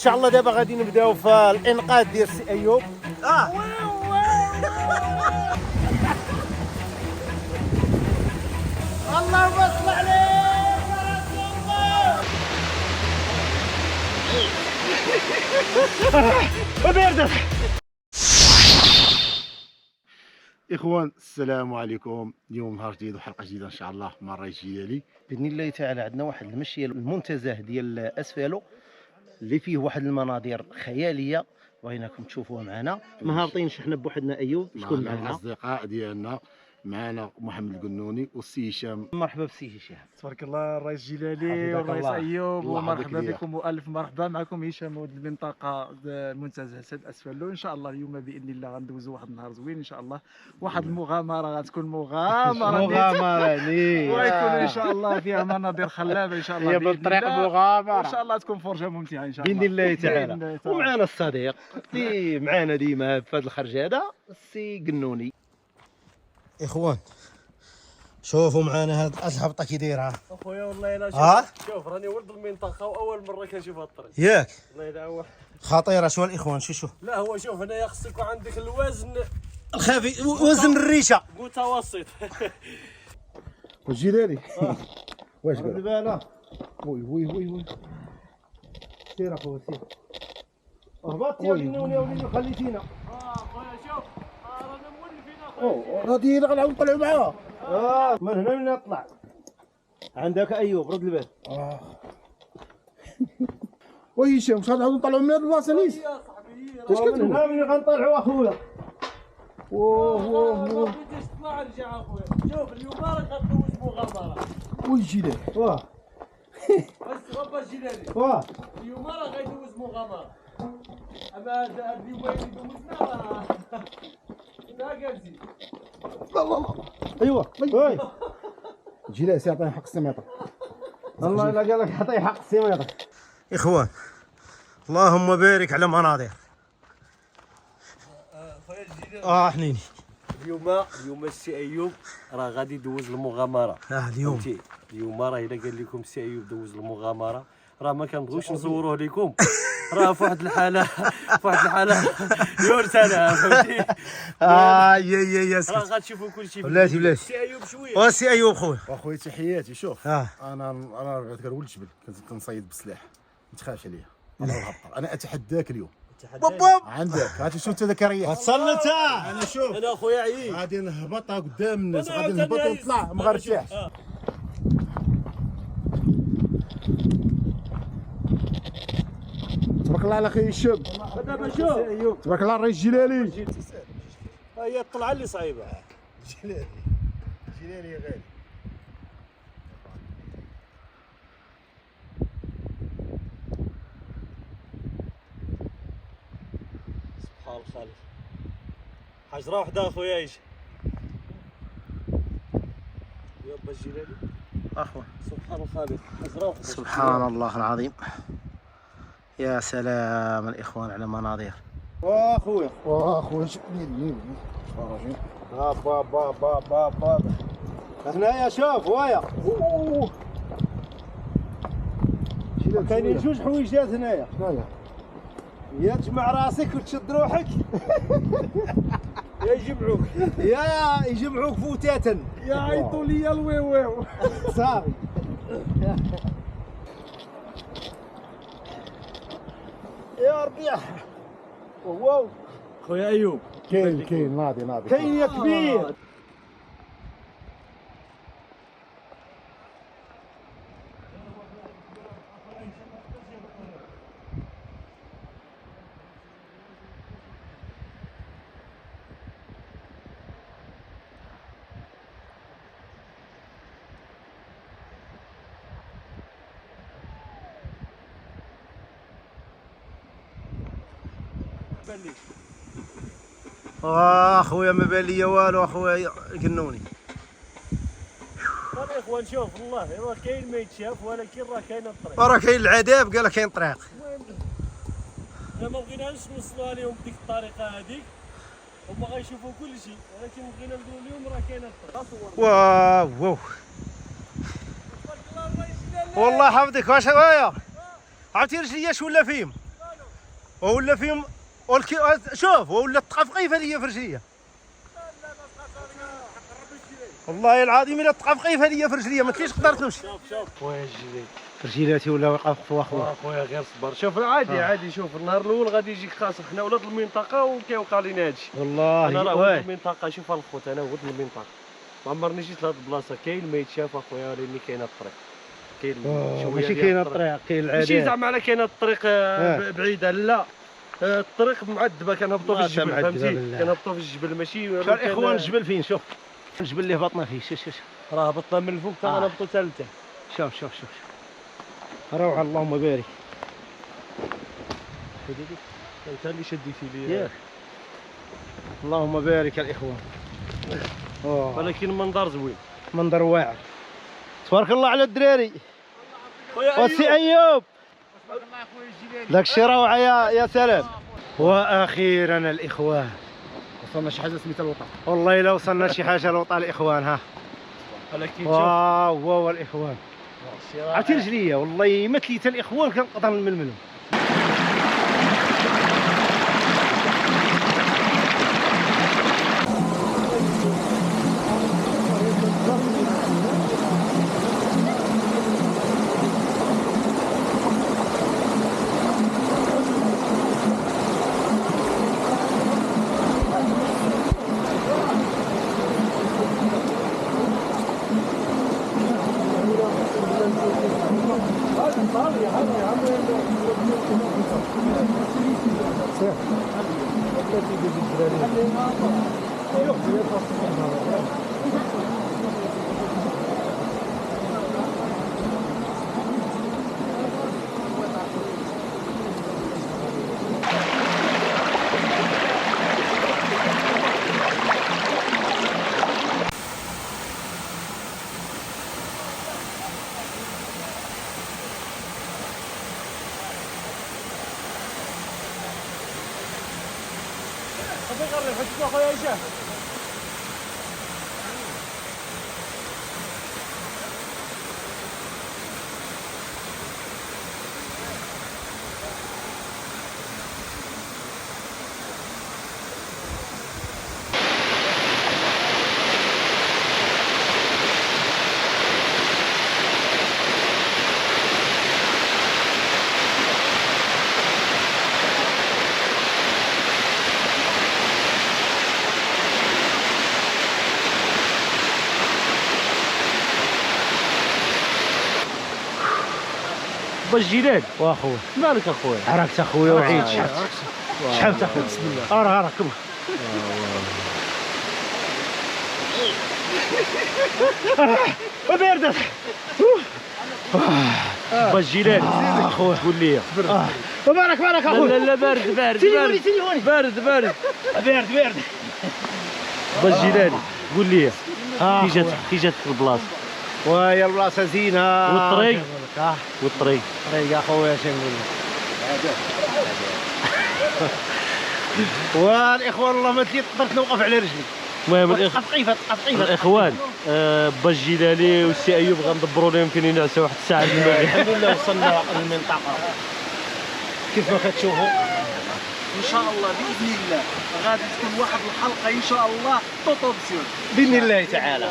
ان شاء الله دابا غادي نبداو في الانقاذ ديال سي ايوب. اللهم صل عليك يا رسول الله. اخوان السلام عليكم. اليوم نهار جديد وحلقه جديده ان شاء الله مع الرئيس جلالي باذن الله تعالى. عندنا واحد المشيه المنتزه ديال اسفالو اللي فيه واحد المناظر خياليه بغيناكم تشوفوها معنا. مهابطين شحنا بوحدنا ايوب. شكون معنا؟ الاصدقاء ديالنا معنا محمد القنوني والسي هشام. مرحبا بالسي هشام. تبارك الله الرئيس جلالي والرئيس ايوب ومرحبا بكم والف مرحبا. معكم هشام ولد المنطقه المنتزه سد اسفلو. ان شاء الله اليوم باذن الله غندوزوا واحد النهار زوين ان شاء الله. واحد المغامره غتكون مغامره ويكون ان شاء الله فيها مناظر خلابه ان شاء الله. هي بالطريق مغامره ان شاء الله تكون فرجه ممتعه ان شاء الله باذن الله تعالى. ومعنا الصديق اللي معنا ديما في هذا الخرج هذا السي قنوني. اخوان شوفوا معنا هاد الهبطه كي دايره اخويا والله الا شوف راني ولد المنطقه واول مره كنشوف هاد الطريق ياك. الله يدعوه خطيره شو الاخوان. شوف لا هو شوف هنايا خصك يكون عندك الوزن الخفيف وزن الريشه متوسط. والجلالي واش قال بالك؟ وي وي وي وي سير اخويا سير. هبطت يا قنوني يا وليدي خليتينا. اخويا شوف رانا مولفين اخويا غادي غنعاود نطلعوا معاها. من هنا من نطلع عندك ايوب رد البال. وي هشام واش غنعاودو نطلعوا من هاد البلاصه نيس؟ يا صاحبي اش كتقول؟ من هنا من غنطلعوا اخويا. ما بديتش تطلع رجع اخويا. شوف اليوم راك غدوز مغامره. وي جيلي واه بس غبا جيلاني واه اليوم راه غيدوز مغامره. اما هذا اليوم اللي دوزنا راه لا جالسين. ايوا وي جيلي سي عطيني حق السميطه. الله الا قال لك عطيه حق السميطه. اخوان اللهم بارك على مناظر. حنيني اليوم السي ايوب راه غادي يدوز المغامره. اليوم فهمتي اليوم راه الا قال لكم السي ايوب دوز المغامره راه ما كنبغيوش نصوروه لكم. راه في واحد الحاله يورثنا فهمتي. يا راه غتشوفوا كلشي بلاتي السي ايوب شويه. السي ايوب خويا. واخويا تحياتي. شوف انا بعتك ولد جبل كنت كنصيد بالسلاح ما تخافش عليا. انا الهبطه انا اتحداك اليوم. عندك هاتي شوف انت ذاك ريح. تصل انت. انا شوف انا اخويا عييت غادي نهبطها قدام الناس أنا غادي نهبط عاوتاني ونطلع ما غنرتاحش. تبارك الله على اخي هشام. دابا شوف تبارك الله الرئيس جلالي. هي الطلعه اللي صعيبه. جلالي غالي. سبحان الخالق حجره وحده اخويا ايش يا با الجلالي. اخويا سبحان الخالق حجره وحده. سبحان الله العظيم. يا سلام الاخوان على مناظر. واخويا نيل بابا هنايا شوف وايا كاينين جوج حويجات هنايا. يا تجمع راسك وتشد روحك يا يجمعوك يا يجمعوك فوتاتا يا عيطوا لي الويويو صافي. يا ربيع واو خويا ايوب كاين ناضي كاين يا كبير. اخويا ما بان ليا والو اخويا قنوني. طيب يا اخوان شوف والله راه كاين ما يتشاف ولكن راه كاينه الطريق. راه كاين العذاب قال لك كاين طريق. حنا ما بغيناش نوصلوا عليهم بديك الطريقه هذيك هما غيشوفوا كل شيء ولكن بغينا نقولوا لهم راه كاينه الطريق. واو والله حفظك. واش هوايا عرفتي رجلياش ولا فيهم؟ ولا فيهم شوف ولا التقفقيفه اللي هي في رجليا. والله العظيم الا التقفقيفه اللي هي في رجليا ما تليش قدرت نمشي. شوف خويا الجيلي رجيلاتي ولاو يقفوا اخويا. خويا غير صبر. شوف عادي شوف النهار الاول غادي يجيك خاص حنا ولاد المنطقه وكيوقع لينا هادشي. والله انا راه ولد المنطقه. شوف الخوت انا ولد المنطقه ما عمرني جيت لهاد البلاصه. كاين ما يتشاف اخويا لاني كاينه الطريق. كاين شويه ماشي كاينه الطريق كاين العادات. ماشي زعما على كاينه الطريق بعيده لا. الطريق معذبه كنهبطوا في الجبل فهمتي. كنهبطوا في الجبل ماشي. شوف الاخوان الجبل فين شوف الجبل اللي هبطنا فيه شوف راه هبطنا من الفوق حتى غنهبطوا حتى لتحت. شوف روعه اللهم بارك. انت اللي شديتي لي. اللهم بارك الاخوان. ولكن المنظر زوين. منظر واعر تبارك الله على الدراري. خويا وسي ايوب داك الشيء روعه يا سلام. واخيرا الاخوان وصلنا شي حاجه سميتها الوطن. والله الا وصلنا شي حاجه الوطن الاخوان. ها ولكن واو الاخوان عرفتي رجليا والله ما تليت الاخوان كنقدر نململهم. خويا هشام بالجلال واخويا مالك اخويا؟ عرقت اخويا وعيد شحبت اخويا. بسم الله راه كبر. باردة بالجلال اخويا قول لي. بارك اخويا. لا بارد تليفوني بارد بالجلال قول لي كي جاتك البلاصه؟ ويا البلاصه زينه والطريق طريق يا اخويا شنو نقول لك. والاخوان والله ما قدرت نوقف على رجلي. المهم تقفقيفه الاخوان با الجيلاني والسي ايوب غندبروا لهم فين ينعسوا واحد الساعه المغرب. الحمد لله وصلنا للمنطقه كيف ما كتشوفوا ان شاء الله باذن الله غادي تكون واحد الحلقه ان شاء الله طوطوبسيون باذن الله تعالى.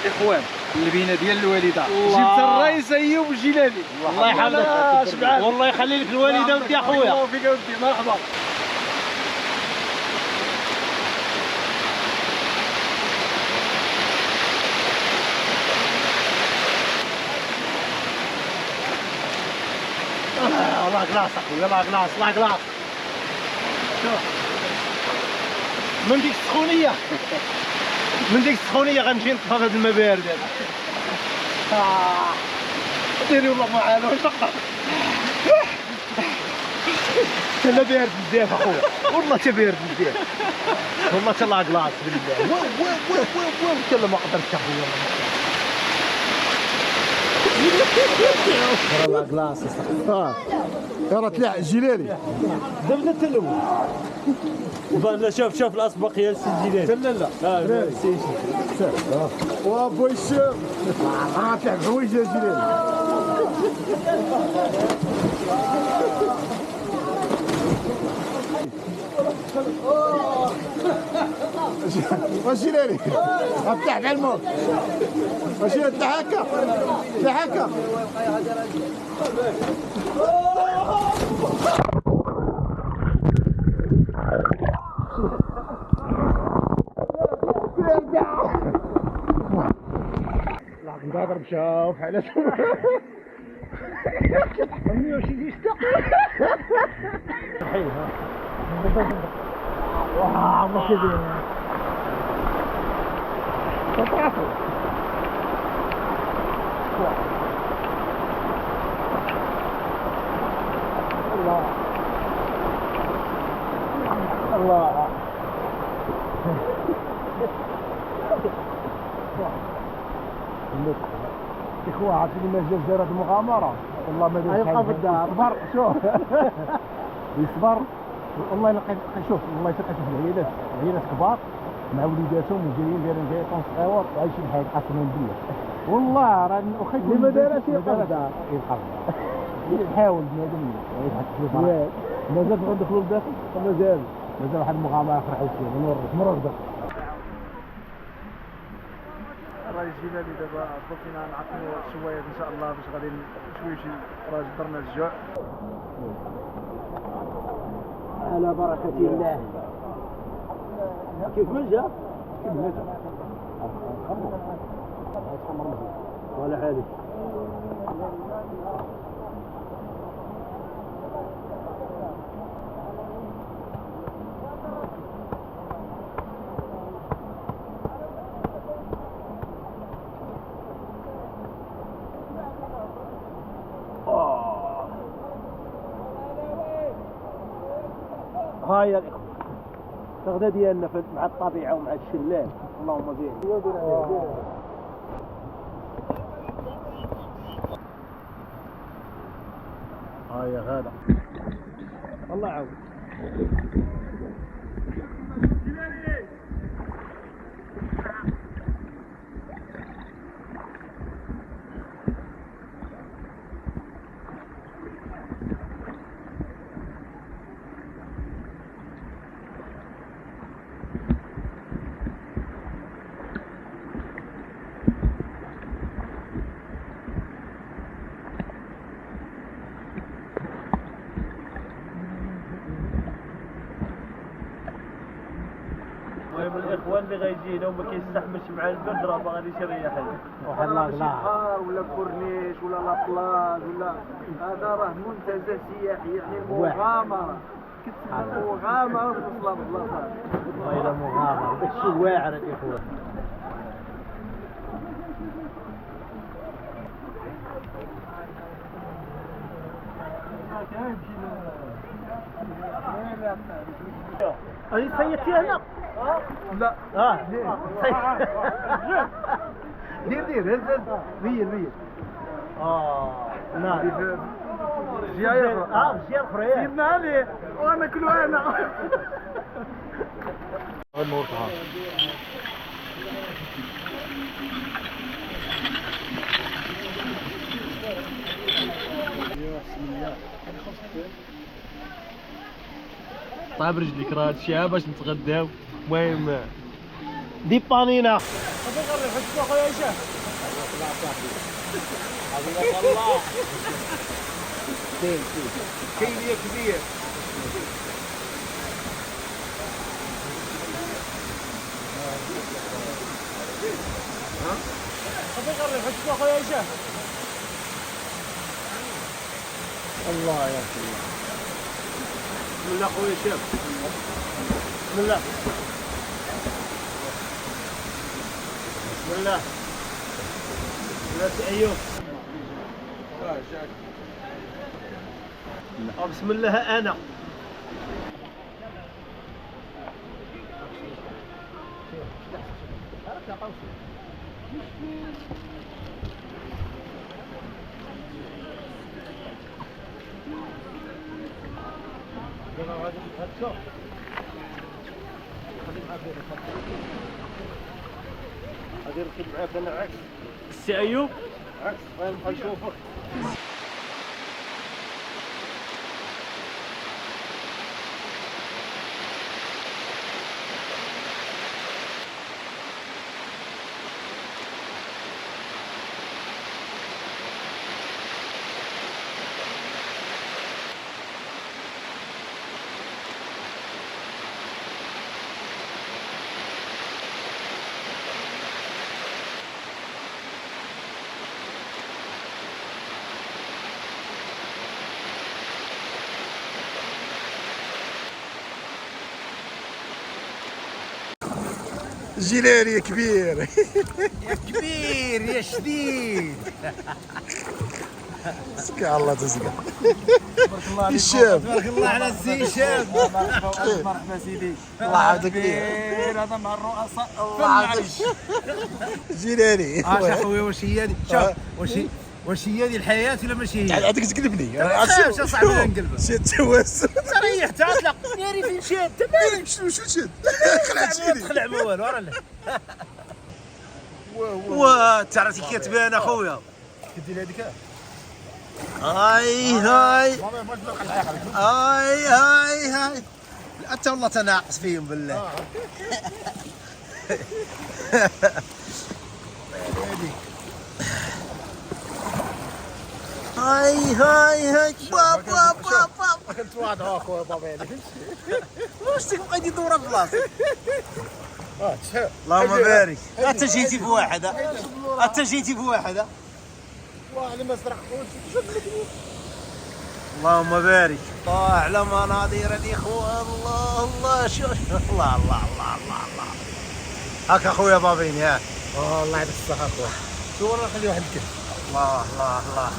اخوان البينه ديال الوالده جبت الرئيس ايوب الجيلاني الله يحفظك والله يخلي لك الوالده ودي اخويا. الله فيك ودي مرحبا. الله كلاس اخويا الله كلاس. شوف من ديك السخونيه غنمشي نطفى هذا الماء بارد هذا. ديري والله ما عالو شقه. لا بارد بزاف اخويا والله تا بارد بزاف والله تا لا كلاس بالله. واو تا ما قدرتش اخويا والله كلاس. راه طلع الجيلاني دابا انت الاول. لا شوف الاسبقيه السي الجيلاني. لا وابوي الشام راه طلع بحوايج الجيلاني. ماشي ليلي افتح على الموت ماشي تحكى تحكى نضرب شوف على 120 يشتاق الحين ها واه ما كذا تطرفوا الله الله اخوة عرفتي ما جا زارت المغامرة والله ما داير يبقى في الدار صبر شوف يصبر والله لقيت شوف والله لقيت في العيالات كبار مع وليداتهم وجايين دايرين طون صغيور وعايشين حياة قسما بالله والله راه اخي اللي ما دارش يبقى في الدار يحاول بنادم يضحك في الفرح مازال بغا ندخلوا للداخل مازال واحد المغامرة اخرى حيت مرور داخل راه الجيلاني دابا بغينا نعطيو شويه ان شاء الله باش غادي شويه راه جبرنا الجوع على بركة الله. كيف من جا؟ كيف من جا؟ ولا حالي. هاي الإخوة الغدا ديالنا مع الطبيعة ومع الشلال اللهم بارك. هاي غادة الله يعاون. المهم الاخوان اللي غيجي هنا وما كيستحملش مع البرد راه ما غاديش يريح هذا. واحد بحار ولا كورنيش ولا لابلاج ولا هذا راه منتزه سياحي يعني مغامره مغامره توصل لبلاصه. والله مغامرة داكشي واعر الإخوة. أي صيدتي هنا؟ لا دير هز ميل نعم جايه جايه اخرى سيدنا علي وانا كل انا النور تعال طيب رجليك راه هادشي باش نتغداو. المهم دي بانينا صديق الريح شنو خويا هشام؟ حبيبك الله. كيليا كبير صديق الريح شنو خويا هشام؟ الله يا اخي. بسم الله خويا هشام. بسم الله بسم الله بسم الله ايوب. بسم الله انا غادي نركب معاك انا عكس السي ايوب. عكس غنبقى نشوفك. جيلاني كبير. يا كبير يا شديد. تسكى الله تسكى. تبارك الله عليك. الشاب. تبارك الله على الزي شاب. مرحبا سيدي. الله يعاودك ليه. هذا مع الرؤساء. الله يعاودك. جيلاني. يا خويا واش هي هذه؟ شوف واش هي هذه الحياة ولا ماشي هي؟ عندك تقلبني. خايف صاحبي نقلبك. شد توس. ريحت اطلق ديري فين شاد تمام. شنو شد؟ خلعتيني. تخلع ما والو راه لا. واه تعرفتي كي تبان اخويا. كدير هذيك. هاي هاي هاي هاي هاي انت والله تناقص فيهم بالله. هاي هاي هاي باب باب باب. كنت واحد اخو بابا هذيك. واش تبقى يدور بلاصتك؟ شحال. اللهم بارك. انت جيتي بواحده. انت جيتي بواحده. واحد ما سرق. اللهم بارك. الله على مناظر الاخوان. الله الله شوف الله الله الله الله الله. هاك اخويا بابيني ها. الله يعطيك الصحة اخويا. شو راه نخلي واحد الكل. الله الله الله.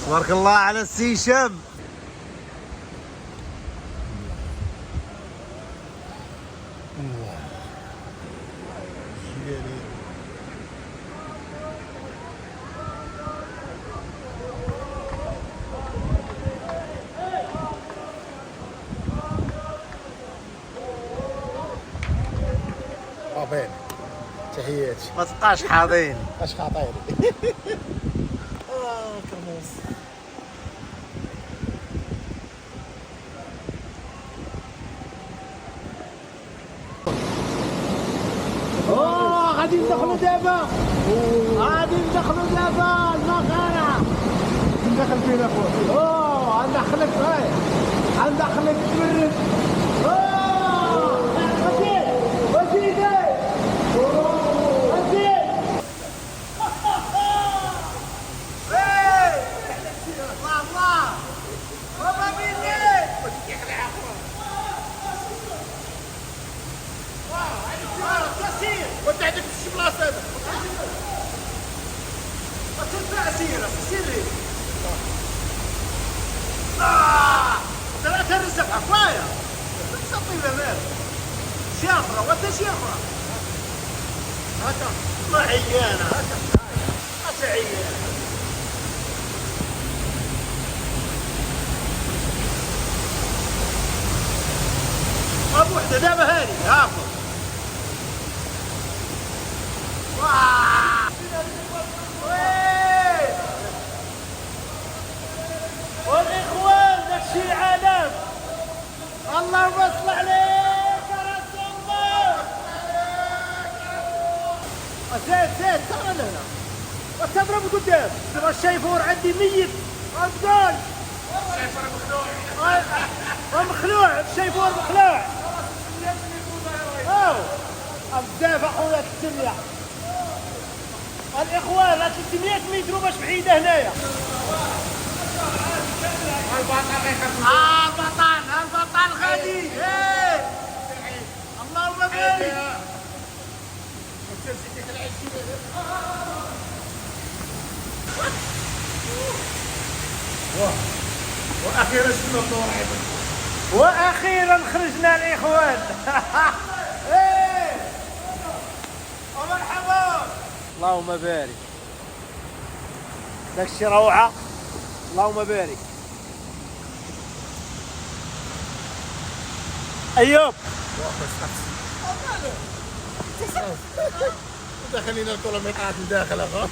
تبارك الله على السي شاب. بابين. تحياتي. ما تبقاش حاضين. اش خاطيري. كرموس. غادي ندخلوا دابا. غادي ندخلوا دابا المغارة. ندخل فين اخويا؟ غندخلك هاي. غندخلك تبرد. وانت عندك شي بلاصه هذا. ترفع سيره سيري. ثلاثة الرزق عفايا. تصطيبها مال. شافرة وانت شافرة. هكا. ما عيانة هكا. هكا عيانة. ابو وحدة دابا هاني هاخذ. والاخوان داكشي عالم. اللهم صل عليك يا رسول الله. زيد زيد تعال هنا وتضرب قدام. ترى الشيفور عندي ميت. افضل الشيفور مخلوع. مخلوع الشيفور مخلوع. بزاف اخويا الدنيا. الاخوان راه 300 متر باش بعيده هنايا. البطل غادي. اللهم بارك. واخيرا شفنا الطوارئ. واخيرا خرجنا الاخوان. ومرحبا. اللهم بارك. داكشي روعة. اللهم بارك. ايوب دخلينا الكيلومترات من داخل اخو.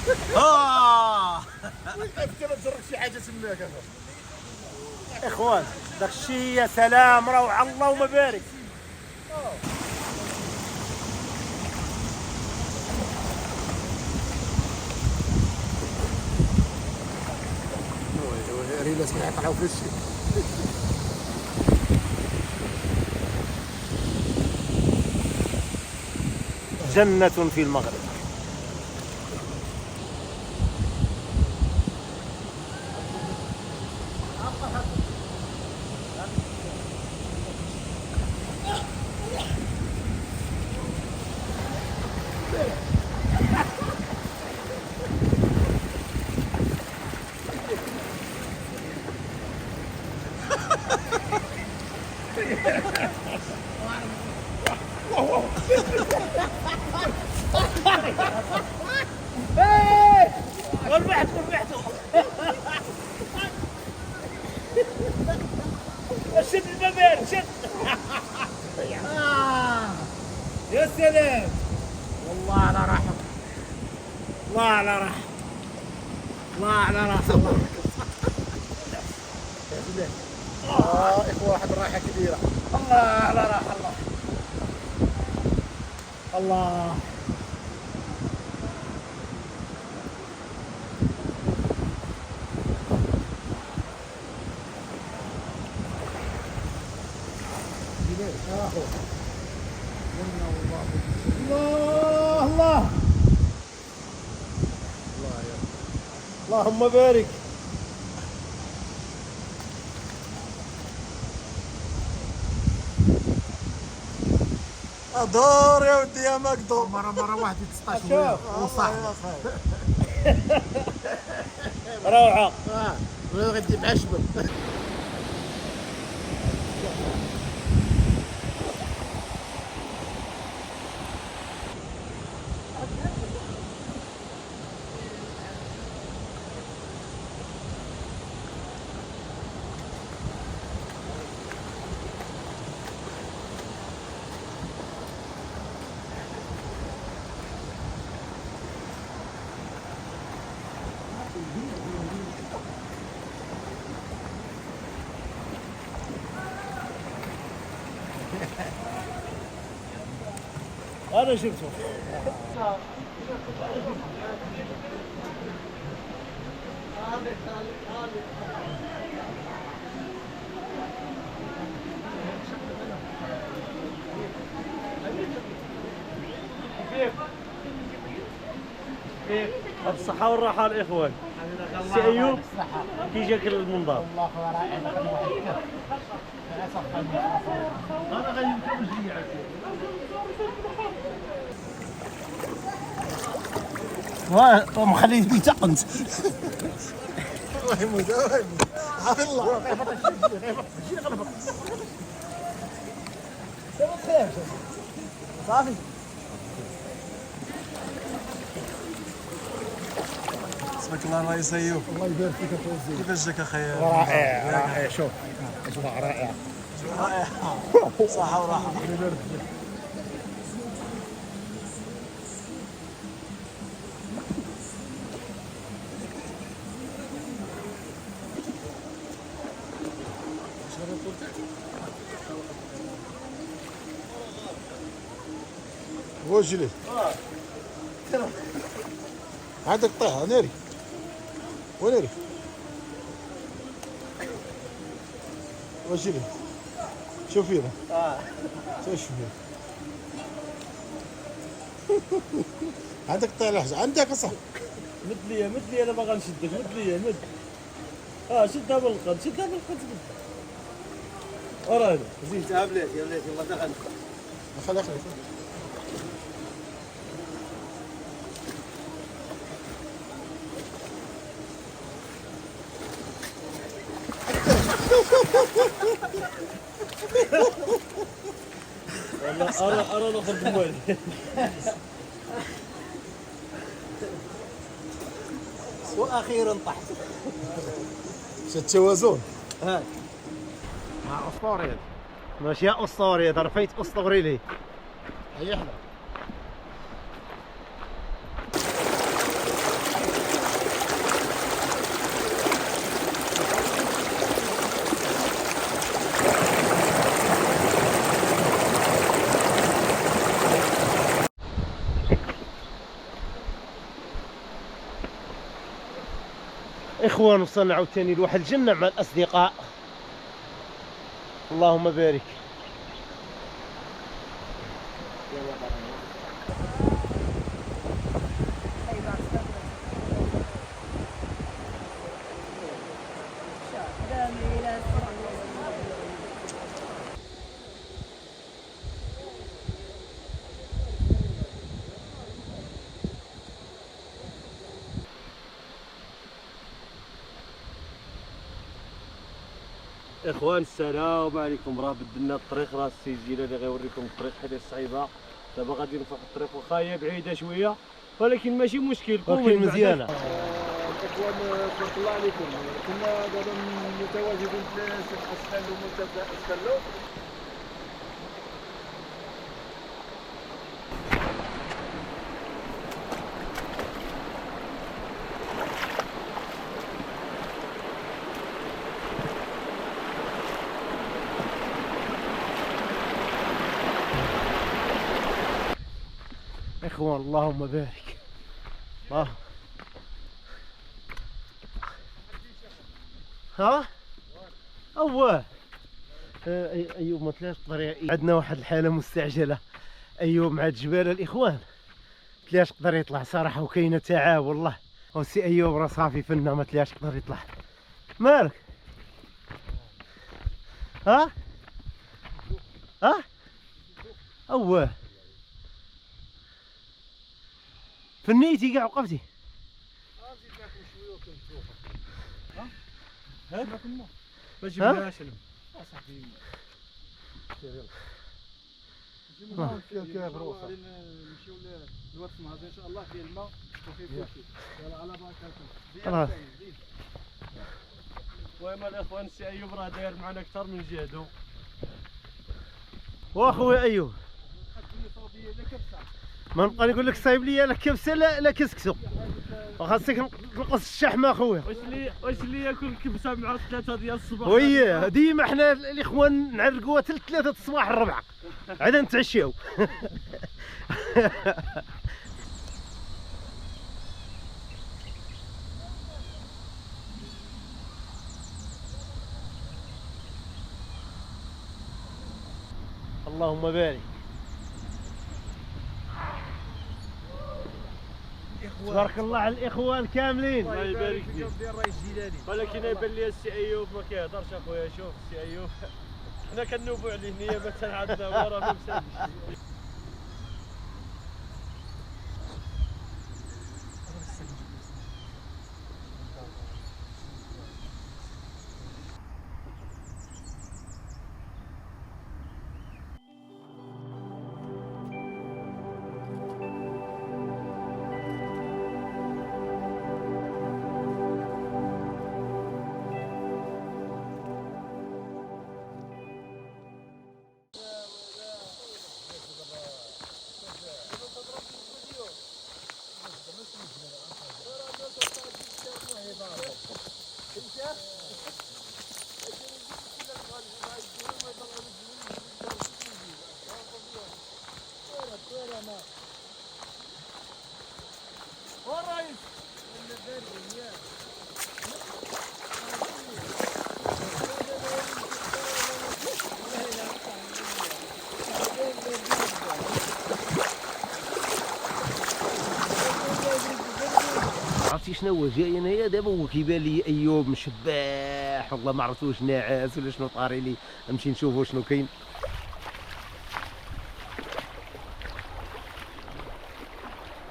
انت ما تجرب شي حاجه تماك اخو. اخوان داكشي يا سلام روعة. اللهم بارك. ريلاس كيطلعوا في الشيء. جنة في المغرب. ربحته شد البابين شد. يا سلام والله على راحة، الله على راحة، الله على راحة. اخوة واحد رايحة كبيرة. الله على راحة. الله الله الله اللهم بارك. دور يا ودي يا مقدور. مرة واحد 16 وصح. روعة. وين غادي بعشبل. أنا شفته. الصحة والراحة الإخوان. سي أيوب كي جاك المنظر؟ والله رائع. انا غادي نمشي مخليه بيتقنت. الله يموت الله يموت. عافي الله. صافي. بسمك الله رئيس ايوب. الله يبارك فيك اخويا الزين. كيفاش جاك اخي؟ رائع رائع. شوف اجواء رائعة. رائع. صحة وراحة. الله يبارك فيك. وجلي عندك طيح ناري وناري وجلي شوف فينا شوف فينا عندك طيح لحظة عندك صح مد لي أنا ما غنشدك. مد لي مد. شدها بالقد شدها بالقد. أرانا زين تعب ليش يا ليش والله دخل. خلي والله أنا نخرج موالي. واخيرا طحت. التوازن هاي مع اسطوري. ماشي اسطوري رفيت اسطوري لي. هي احنا اخوان وصلنا عاوتاني لواحد الجنة مع الاصدقاء. اللهم بارك. اخوان السلام عليكم. راه بدلنا الطريق، راه السي جيلاني غيوريكم الطريق حيت صعيبه. دابا غادي نروحوا في الطريق واخا هي بعيده شويه ولكن ماشي مشكل، ولكن مزيانه. الاخوان تبارك الله عليكم، كنا دابا متواجدين في سوق اسفلو منتزه اسفلو. اخوان اللهم بارك. الله ها اوه. ايوب ما تلاش تقدر، عندنا واحد الحاله مستعجله. ايوب مع الجبال الاخوان تلاش يقدر يطلع صراحه، وكاينه تعاب والله. وسي ايوب راه صافي فينا ما تلاش يقدر يطلع. مالك؟ ها ها اوه فنيتي كاع وقفتي. ما جبناش اصاحبي. نمشيو للوقت النهار ان شاء الله فيه الماء وفيه كل شيء. يلا على بركه الله. المهم الاخوان السي ايوب راه داير معنا اكثر من جهده. واخويا ايوب ما نبقى نقول لك صايب لي لا كبسه لا كسكسو، وخاصك نقص الشحمه اخويا. واش اللي ياكل كبسه مع 3 ديال الصباح؟ وي ديما حنا الاخوان نعرقوها حتى 3 الصباح الربعه عاد نتعشاو. اللهم بارك. تبارك الله على الاخوان كاملين. الله يبارك فيك. ولكن يبان لي السي ايوب ما كيهضرش اخويا. شوف السي ايوب حنا كنوبوا عليه نيابه عندنا هو راه ما مسالش. عرفتي شنو هو جاي انايا دابا؟ هو كيبان لي ايوب مشباح والله ما عرفت واش ناعس ولا شنو طاري لي. نمشي نشوفو شنو كاين.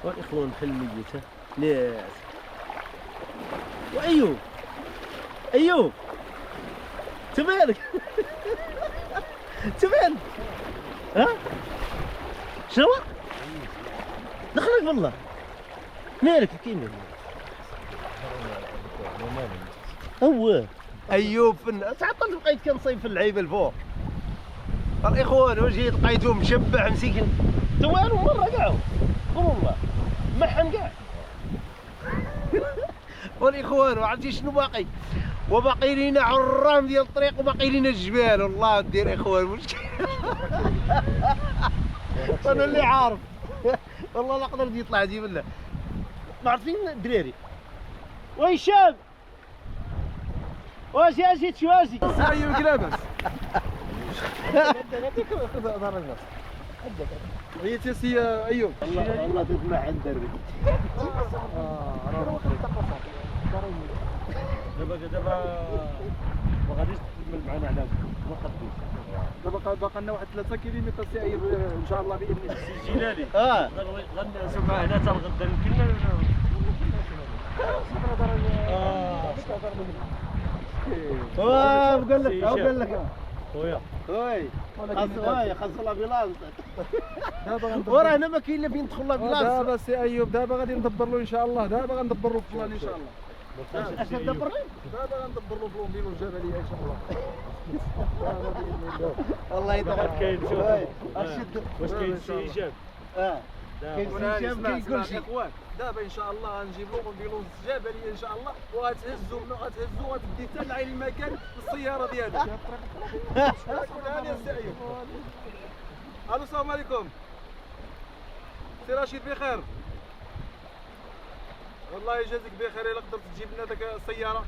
والاخوان بحال الميت ناس. وايوب ايوب تمالك؟ تمالك؟ ها شنو دخلك والله مالك كيما هو ايوب فن تعطل. لقيت كنصيب في اللعيبه الفوق. الاخوان وجيت لقيتو مشبع مسكين توالو مره كاع والله محن كاع. والاخوان وعرفتي شنو باقي؟ وباقي لينا عرام ديال الطريق وباقي لينا الجبال. والله دير اخوان مشكل. انا اللي عارف والله لا قدر يطلع دي بالله. ما عارفين الدراري وهشام واش جيت شو اجي ايوب كلابس. بغيتي سي ايوب والله تسمع عند الدربي. دابا ما غاديش تكمل معنا على ما خديش. دابا باقي لنا واحد 3 كيلومتر سي ايوب ان شاء الله باذن الله. السي جيلاني غنسوا معاه هنا حتى الغدا يمكن بقول لك بقول لك خويا وي خاص لابيلانس دابا وراه هنا ما كاين الا فين ندخل لابيلانس. دابا سي ايوب دابا غادي ندبر له ان شاء الله. دابا غندبر له البلان ان شاء الله. اش تدبر لي؟ دابا غندبر له بلومبيلو الجبليه ان شاء الله. الله يطول. كاين شوف ارشد واش كاين شي هشام كاين هشام كاين كلشي. دابا ان شاء الله غنجيب له بلومبيلو الجبليه ان شاء الله، وغتهزو وغتدي حتى لعين المكان بالسياره ديالك. قولها لي السي ايوب. الو السلام عليكم سي رشيد بخير. والله يجازيك بخير الا قدرت تجيب لنا داك السياره.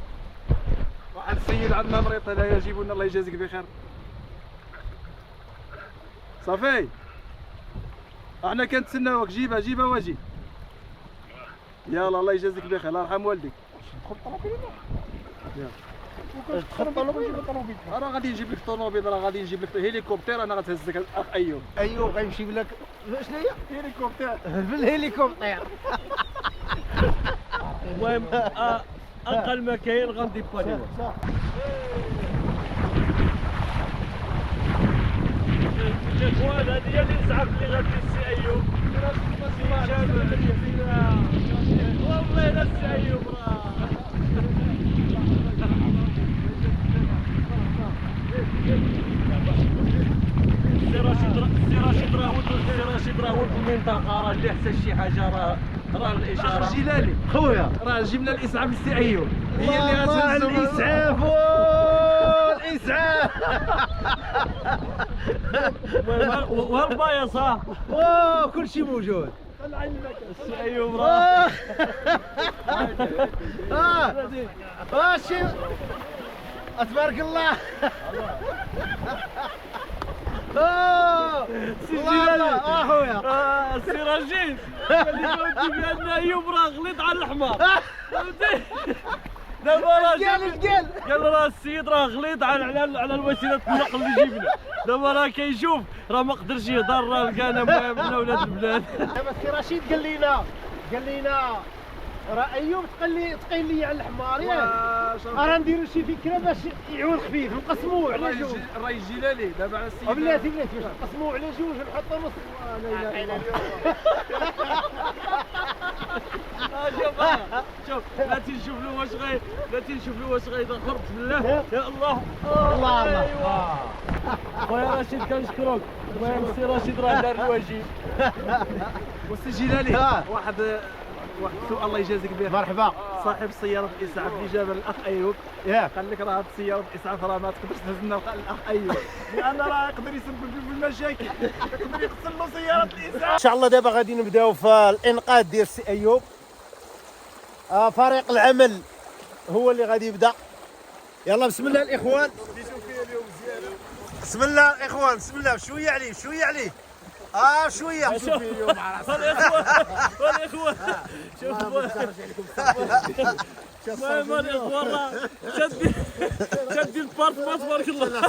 واحد السيد عندنا مريض هنايا جيبوا لنا الله يجازيك بخير. صافي احنا كنتسناوك. جيبها واجي. يلا الله يجازيك بخير. الله يرحم والديك. راه غادي نجيب لك طوموبيل، راه غادي نجيب لك هليكوبتر. انا غتهزك الاخ ايوب. ايوه غيمشي لك شنو هي؟ هليكوبتر. بالهليكوبتر. المهم اقل ما كاين غنديباني. الاخوان هذه هي الاسعاف اللي غادي السي ايوب. والله لا السي ايوب راه السي رشيد راه ولد المنطقه، راه اللي حتى شي حاجه راه الاشاره. جلالي خويا راه جبنا الاسعاف للسي ايوب. هي اللي الله غتهزو الاسعاف الاسعاف. والبايصه كلشي موجود. السي ايوب راه شي تبارك الله. سي جلالي خويا السي رشيد قال لي فهمتي بان ايوب راه غليظ على الحمار. فهمتي دابا راه قال راه السيد راه غليظ على الوسيله النقل اللي جبنا. دابا راه كيشوف راه ما قدرش يهضر، راه لقانا من اولاد البلاد. دابا السي رشيد قال لينا راه ايوب تقيل لي على الحمار ياك. راه نديرو شي فكره باش يعود خفيف، نقسموه على جوج. الرئيس جلالي دابا على السيد. بلاتي باش نقسموه على جوج ونحطو نص. شوف لا تنشوف له واش غيدخل بسم الله. يا الله الله خويا رشيد كنشكرك. المهم السي رشيد راه دار الواجب. والسي جلالي واحد السؤال الله يجازيك به. مرحبا. صاحب سيارة الإسعاف اللي جاب الأخ أيوب قال لك راه هاد سيارة الإسعاف راه ما تقدرش تهز لنا الأخ أيوب، لأن راه يقدر يسبب له في المشاكل، يقدر يغسل له سيارة الإسعاف. ان شاء الله دابا غادي نبداو في الانقاذ ديال السي ايوب. فريق العمل هو اللي غادي يبدا. يلا بسم الله الاخوان. بسم الله الاخوان بسم الله. شويه عليه شويه عليه. شويه. والاخوان شوف المهم الاخوان راه شادين البارت تبارك الله.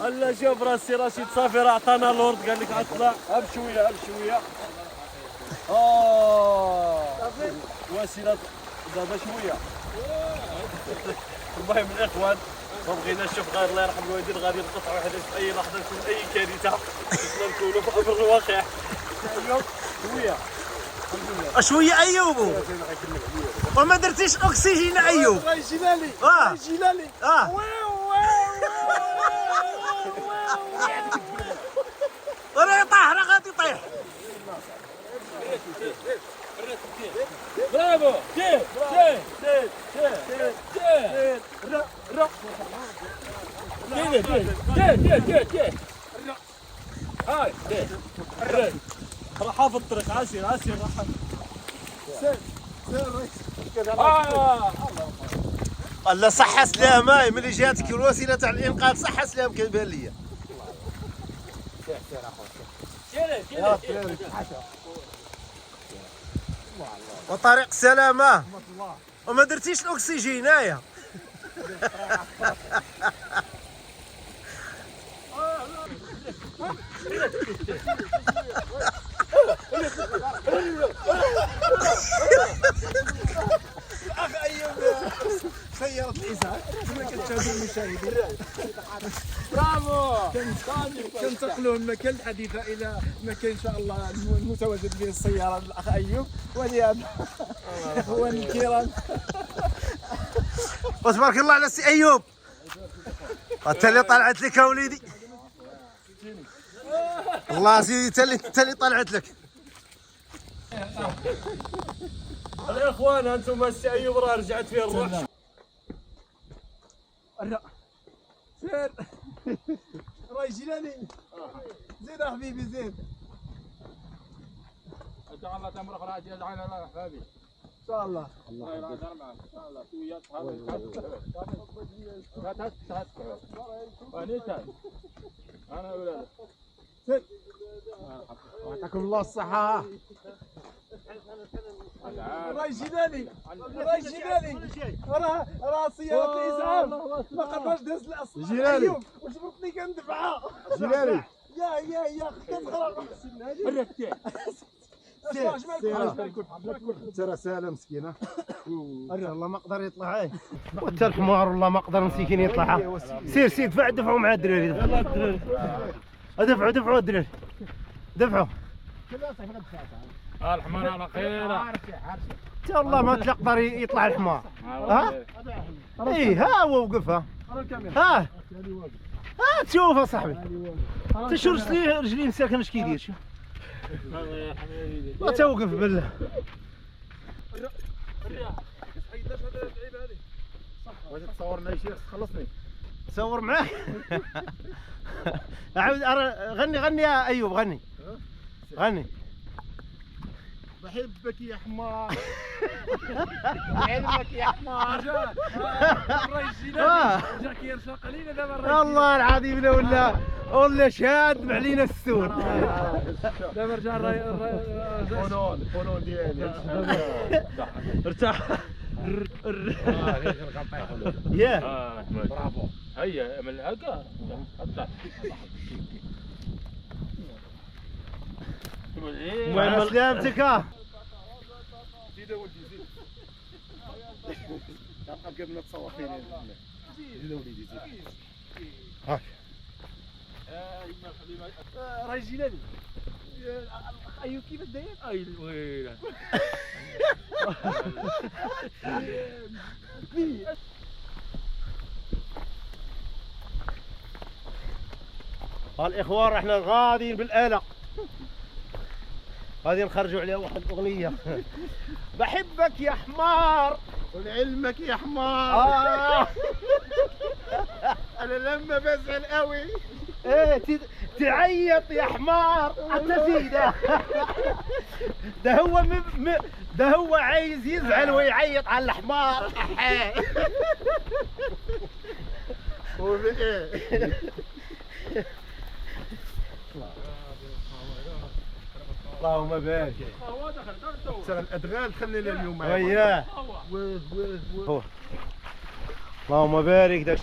هلا شوف راه السي رشيد صافي راه عطانا لورد قال لك غطلع بشويه بشويه. وسيله دابا شويه. المهم الاخوان ما بغيناش نشوف غير الله يرحم الوالدين غادي نقطعوا حدث في اي لحظه تكون اي كارثه خصنا نكونوا في امر الواقع. شويه شويه ايوب وما درتيش اكسجين ايوب. الرئيس جلالي جلالي راه يطيح راه غادي يطيح. برافو سير هاي راه حافظ الطريق. عسير راه حافظ. الله صحة سلامة ملي جاتك الوسيلة تاع الإنقاذ. صحة سلام كيبان ليا. وطريق السلامة وما درتيش الأكسجين. هايا سيارة الإسعاف كما كتشاهدوا المشاهدين. برافو. كننتقلوا من مكان الحديثة إلى مكان إن شاء الله المتواجد به السيارة الأخ أيوب ولهذا الإخوان الكرام. وتبارك الله على سي ايوب، انت اللي طلعت لك يا وليدي. الله سيدي انت اللي طلعت لك. يا اخوان انتم السي ايوب راه رجعت فيه الروح. سير راي جيلاني زيد حبيبي زيد. ان شاء الله تمرق راجع على حبيبي ان شاء الله. الله يرضى معك ان شاء الله تويات هذا انا ولاد سير يعطيكم الله الصحة. راي جيلاني راي جيلاني راه سيارة الإسعاف ما قدرش داز الأصل. جيلاني. أيوب وجبرتني كندفعها. جيلاني. يا كتغرق. ترى سالة مسكينة. الله ما قدر يطلع. وانت الحمار والله ما قدر مسكين يطلع. سير دفعوا مع الدراري. دفعوا الدراري. دفعوا. الحمار على خير. انت والله ما تقدر يطلع الحمار. ها؟ ايه ها هو وقف. ها تشوف اصاحبي. انت شو رجلي مساكن اش كيدير شوف. ما توقف بالله. بغيتي تصورنا شي خلصني. تصور معاك. عاود غني يا ايوب غني. بحبك يا حمار. علمك يا حمار. راي جيلاني جا كيرشق علينا دابا الراي. الله العظيم ولا شاد علينا السود. دابا رجع الفنون ديالي ارتاح. ياه برافو هيا من هكا مع سلامتك. زيد ولدي زيد. قبل ما تصور فيني. زيد ولدي زيد. هاك راي جيلاني. أيوب كيف داير؟ اي الويله الاخوان احنا غاديين بالاله، غادي نخرجوا عليها واحد الاغنيه. بحبك يا حمار ولعلمك يا حمار. انا لما بزعل قوي ايه تعيط يا حمار حتى زيده. ده هو عايز يزعل ويعيط على الحمار. اللهم بارك. ترى الادغال خلينا اليوم. وياه اللهم بارك داك.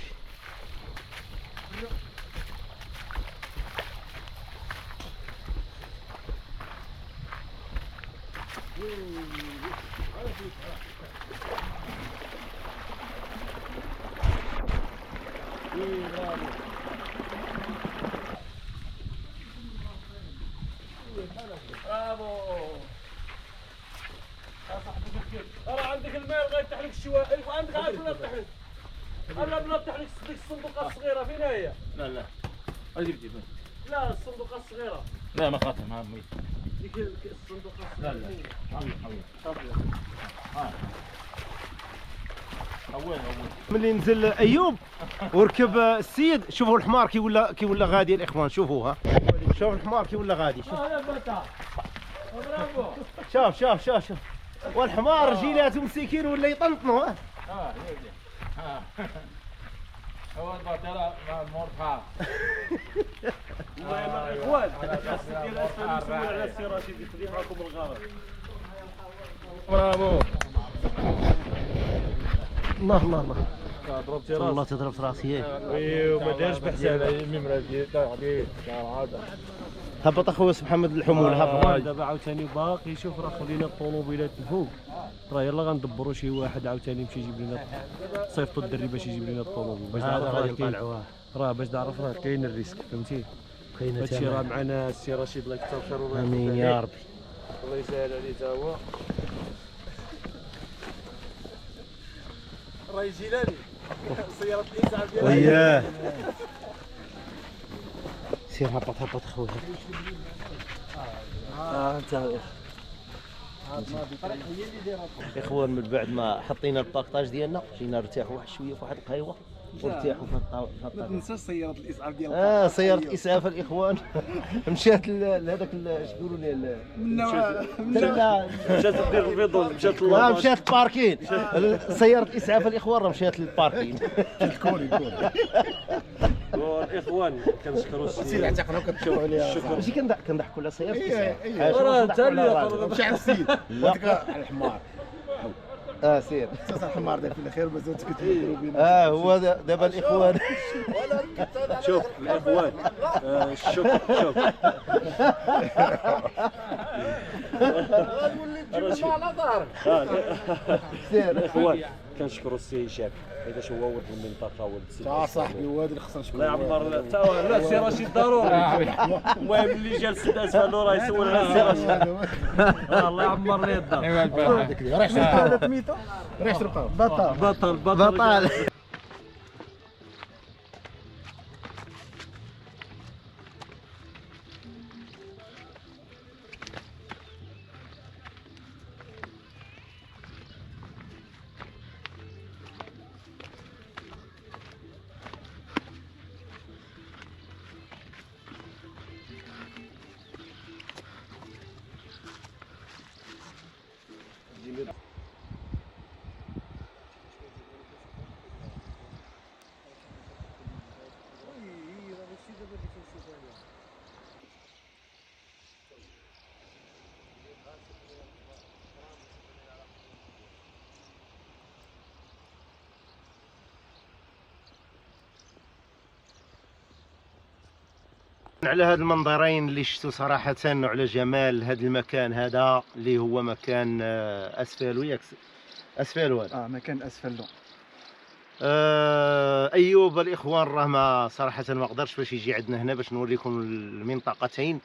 برافو. ترى عندك الماء بغا يفتح لك الشوائب وعندك عاد ولا يفتح لك. انا بلا يفتح لك ديك الصندوقه الصغيره فين هي؟ لا اجيب جيب لا الصندوقه الصغيره. لا ما خاطر ما ميت ديك الصندوقه الصغيره. اول ملي نزل ايوب وركب السيد، شوفوا الحمار كي ولا غادي الاخوان. شوفوا ها، شوف الحمار كي ولا غادي. يا بتا برافو. شوف والحمار رجيلاته مسكين ولا يطنطنوا. هو البطيرة مع المرحى. اخوان الناس ديال اسفل مسؤول على السي رشيد يخلي معكم الغابه. برافو. الله ضربتي والله تضرب في راسي. وما دارش بحساب الميمرا ديال هبط اخويا محمد الحمول هبط. دابا عاوتاني باقي شوف راه خلينا الطوموبيلات الفوق، راه يلا غندبروا شي واحد عاوتاني يمشي يجيب لنا صيفطوا الدري باش يجيب لنا الطوموبيل باش نعرف باش نعرف راه كاين الريسك فهمتي. هادشي راه معنا السي رشيد الله يكثر خير والله امين يا ربي. الله يسهل عليه تا هو. راهي جيلاني سيارة الإسعاف ديال وياه سير هبط اخويا. انت اخوان من بعد ما حطينا الباكطاج ديالنا جينا نرتاحوا واحد شويه في واحد القهوه ونرتاحوا في ما الطاوله. تنساش سيارة الإسعاف ديال سيارة اسعاف الاخوان مشات لهذاك اش يقولوا لي مشات دير الفيضون مشات مشات الباركين. سيارة اسعاف الاخوان راه مشات للباركين. الاخوان كنشكروا سير اعتقنا وكتشوفوا عليها. ماشي كنضحكوا على سيارة اسعاف. راه انت اللي مشي على السيد على الحمار. سير. اساس الحمار داك في خير بزاف كتبدلوا بينا. هو دابا الاخوان. شوف الاخوان شوف سير الاخوان كنشكروا السي هشام حيت هو ولد المنطقه ولد السي صاحبي الواد اللي خصنا الله نشكرو. يعمر لا السي رشيد ضروري. المهم اللي جا لسد اسفل راه يسول على السي رشيد. الله يعمر ليه الدار. راه يشرب بطل على هاد المنظرين اللي شفتوا صراحة وعلى جمال هذا المكان هذا اللي هو مكان اسفلو ياك اسفلو هذا. مكان أسفلو. ايوب الاخوان راه ما صراحة ما قدرش باش يجي عندنا هنا باش نوريكم المنطقتين.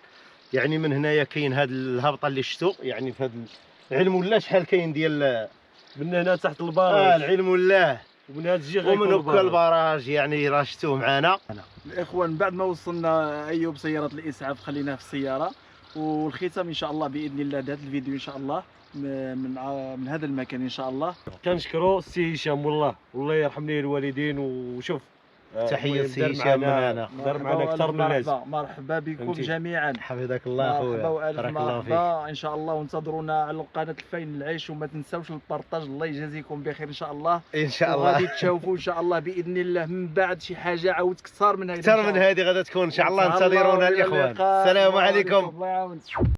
يعني من هنايا كاين هاد الهبطة اللي شفتوا يعني في هاد العلم والله شحال كاين ديال من هنا تحت البراج. العلم والله ومن هذا الجهه ومن هكا البراج يعني راه شفتوه معنا. الإخوان بعد ما وصلنا أيوب سيارة الإسعاف خليناها في السيارة، والختام إن شاء الله بإذن الله هذا الفيديو إن شاء الله من هذا المكان إن شاء الله. كنشكروا السي هشام والله يرحم ليه الوالدين. وشوف تحية السي هشام من هنا دار معنا اكثر من اللازم. مرحبا بكم فهمتي. جميعا. حفظك الله اخويا. مرحبا والف بارك الله فيك. مرحبا ان شاء الله، وانتظرونا على قناه الفين العيش، وما تنساوش البارطاج. الله يجازيكم بخير ان شاء الله. ان شاء الله وغادي تشوفوا ان شاء الله باذن الله من بعد شي حاجه عاود اكثر من هذه. اكثر من هذه غادا تكون ان شاء الله. انتظرونا الاخوان. السلام عليكم. الله يعاونك.